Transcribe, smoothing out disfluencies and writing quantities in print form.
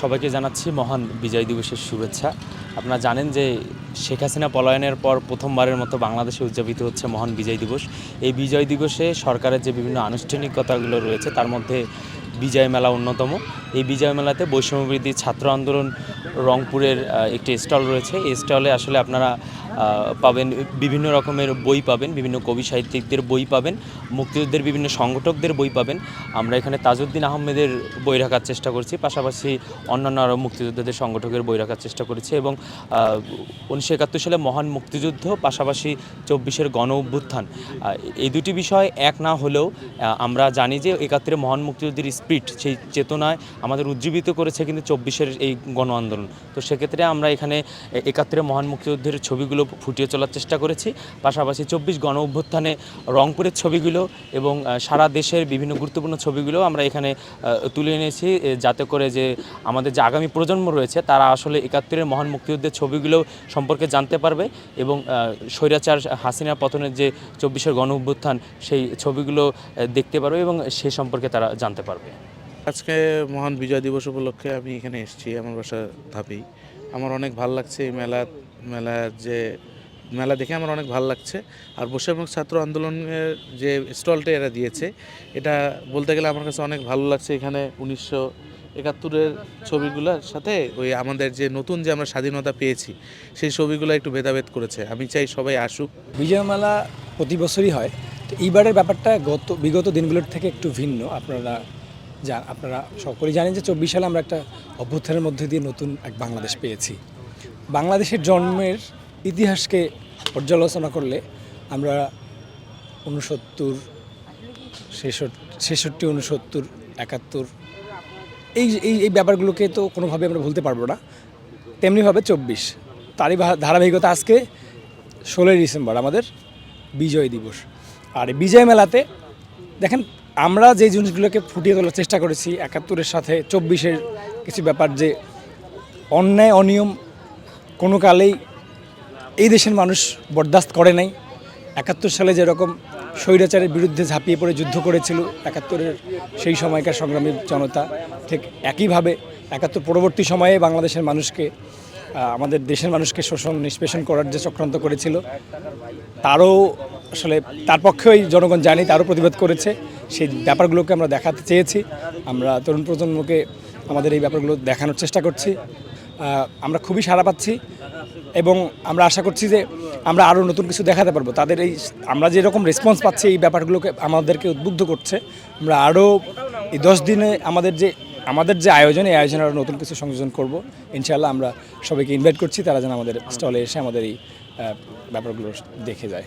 সবাইকে জানাচ্ছি মহান বিজয় দিবসের শুভেচ্ছা। আপনারা জানেন যে শেখ হাসিনা পলায়নের পর প্রথমবারের মতো বাংলাদেশে উদযাপিত হচ্ছে মহান বিজয় দিবস। এই বিজয় দিবসে সরকারের যে বিভিন্ন আনুষ্ঠানিকতাগুলো রয়েছে তার মধ্যে বিজয় মেলা অন্যতম। এই বিজয় মেলাতে বৈষম্যবিরোধী ছাত্র আন্দোলন রংপুরের একটি স্টল রয়েছে। এই স্টলে আসলে আপনারা পাবেন বিভিন্ন রকমের বই পাবেন, বিভিন্ন কবি সাহিত্যিকদের বই পাবেন, মুক্তিযুদ্ধের বিভিন্ন সংগঠকদের বই পাবেন। আমরা এখানে তাজউদ্দিন আহমেদের বই রাখার চেষ্টা করছি, পাশাপাশি অন্যান্য আরও মুক্তিযোদ্ধাদের সংগঠকের বই রাখার চেষ্টা করেছি এবং 1971 সালে মহান মুক্তিযুদ্ধ, পাশাপাশি 24-এর গণ অভ্যুত্থান, এই দুটি বিষয় এক না হলেও আমরা জানি যে 71-এর মহান মুক্তিযুদ্ধের স্পিরিট, সেই চেতনায় আমাদের উজ্জীবিত করেছে কিন্তু 24-এর এই গণ আন্দোলন। তো সেক্ষেত্রে আমরা এখানে 71-এর মহান মুক্তিযুদ্ধের ছবিগুলো ফুটিয়ে তোলার চেষ্টা করেছি, পাশাপাশি 24 গণ অভ্যুত্থানে রংপুরের ছবিগুলো এবং সারা দেশের বিভিন্ন গুরুত্বপূর্ণ ছবিগুলো আমরা এখানে তুলে এনেছি, যাতে করে যে আমাদের যে আগামী প্রজন্ম রয়েছে তারা আসলে 71-এর মহান মুক্তিযুদ্ধের ছবিগুলো সম্পর্কে জানতে পারবে এবং স্বৈরাচার হাসিনা পতনের যে 24-এর গণ অভ্যুত্থান সেই ছবিগুলো দেখতে পারবে এবং সে সম্পর্কে তারা জানতে পারবে। আজকে মহান বিজয় দিবস উপলক্ষে আমি এখানে এসেছি, আমার বাসা ধাপেই। আমার অনেক ভালো লাগছে এই মেলা দেখে আমার অনেক ভালো লাগছে। আর বৈষম্য ছাত্র আন্দোলনের যে স্টলটা এরা দিয়েছে, এটা বলতে গেলে আমার কাছে অনেক ভালো লাগছে। এখানে 1971-এর ছবিগুলোর সাথে ওই আমাদের যে নতুন যে আমরা স্বাধীনতা পেয়েছি সেই ছবিগুলো একটু ভেদাভেদ করেছে। আমি চাই সবাই আসুক। বিজয় মেলা প্রতি বছরই হয়, তো এইবারের ব্যাপারটা বিগত দিনগুলোর থেকে একটু ভিন্ন। আপনারা সকলেই জানেন যে 24 সালে আমরা একটা অভ্যুত্থানের মধ্যে দিয়ে নতুন এক বাংলাদেশ পেয়েছি। বাংলাদেশের জন্মের ইতিহাসকে পর্যালোচনা করলে আমরা 69, 66, 69, 71 এই ব্যাপারগুলোকে তো কোনোভাবে আমরা ভুলতে পারবো না। তেমনিভাবে 24 তারই ধারাবাহিকতা আজকে 16ই ডিসেম্বর আমাদের বিজয় দিবস। আর বিজয় মেলাতে দেখেন আমরা যে জিনিসগুলোকে ফুটিয়ে তোলার চেষ্টা করেছি 71-এর সাথে 24-এর কিছু ব্যাপার, যে অন্যায় অনিয়ম কোনো কালেই এই দেশের মানুষ বরদাস্ত করে নাই। 71 সালে যেরকম স্বৈরাচারের বিরুদ্ধে ঝাঁপিয়ে পড়ে যুদ্ধ করেছিল 71-এর সেই সময়কার সংগ্রামী জনতা, ঠিক একইভাবে 71 পরবর্তী সময়ে বাংলাদেশের মানুষকে, আমাদের দেশের মানুষকে শোষণ নিষ্পেষণ করার যে চক্রান্ত করেছিল তার পক্ষেই জনগণ জানি, তারও প্রতিবাদ করেছে। সেই ব্যাপারগুলোকে আমরা দেখাতে চেয়েছি। আমরা তরুণ প্রজন্মকে আমাদের এই ব্যাপারগুলো দেখানোর চেষ্টা করছি। আমরা খুবই সাড়া পাচ্ছি এবং আমরা আশা করছি যে আমরা আরও নতুন কিছু দেখাতে পারবো। আমরা যেরকম রেসপন্স পাচ্ছি এই ব্যাপারগুলোকে আমাদেরকে উদ্বুদ্ধ করছে। আমরা আরও এই 10 দিনে আমাদের যে আয়োজন, এই আয়োজনে আরও নতুন কিছু সংযোজন করব ইনশাআল্লাহ। আমরা সবাইকে ইনভাইট করছি, তারা যেন আমাদের স্টলে এসে আমাদের এই ব্যাপারগুলো দেখে যায়।